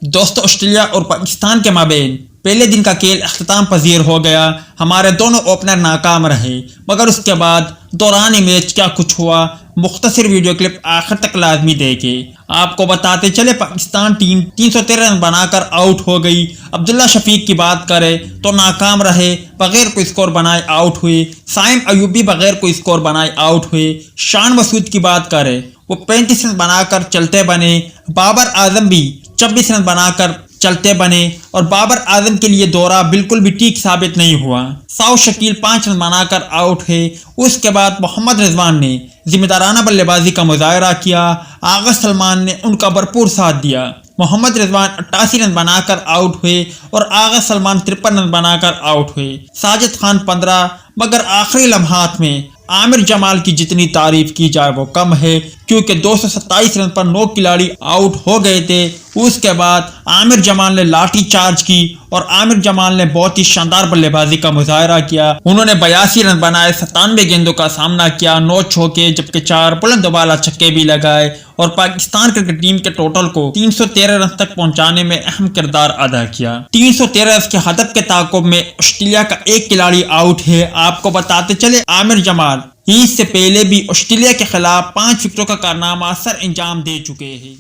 دوستو، آسٹریلیا اور پاکستان کے مابین پہلے دن کا کھیل اختتام پذیر ہو گیا۔ ہمارے دونوں اوپنر ناکام رہے، مگر اس کے بعد دوران میچ کیا کچھ ہوا، مختصر ویڈیو کلپ آخر تک لازمی دیکھیں۔ آپ کو بتاتے چلے پاکستان ٹیم 313 رن بنا کر آؤٹ ہو گئی۔ عبداللہ شفیق کی بات کریں تو ناکام رہے، بغیر کوئی اسکور بنائے آؤٹ ہوئے۔ سائم ایوب بھی بغیر کوئی اسکور بنائے آؤٹ ہوئے۔ شان مسعود کی بات کریں، وہ 35 رن بنا کر چلتے بنے۔ بابر اعظم بھی 26 رن بنا کر چلتے بنے اور بابر اعظم کے لیے دورہ بالکل بھی ٹھیک ثابت نہیں ہوا۔ ساؤ شکیل 5 رن بنا کر آؤٹ ہے۔ اس کے بعد محمد رضوان نے ذمہ دارانہ بلے بازی کا مظاہرہ کیا۔ آغا سلمان نے ان کا بھرپور ساتھ دیا۔ محمد رضوان 88 رن بنا کر آؤٹ ہوئے اور آغا سلمان 53 رن بنا کر آؤٹ ہوئے۔ ساجد خان 15، مگر آخری لمحات میں عامر جمال کی جتنی تعریف کی جائے وہ کم ہے، کیونکہ 227 رن پر 9 کھلاڑی آؤٹ ہو گئے تھے۔ اس کے بعد عامر جمال نے لاٹھی چارج کی اور عامر جمال نے بہت ہی شاندار بلے بازی کا مظاہرہ کیا۔ انہوں نے 82 رن بنائے، 97 گیندوں کا سامنا کیا، 9 چوکے جبکہ 4 بلند بالا چھکے بھی لگائے اور پاکستان کرکٹ ٹیم کے ٹوٹل کو 313 رن تک پہنچانے میں اہم کردار ادا کیا۔ 313 رن کے ہدف کے تعاقب میں آسٹریلیا کا ایک کھلاڑی آؤٹ ہے۔ آپ کو بتاتے چلے عامر جمال اس سے پہلے بھی آسٹریلیا کے خلاف 5 وکٹوں کا کارنامہ سر انجام دے چکے ہیں۔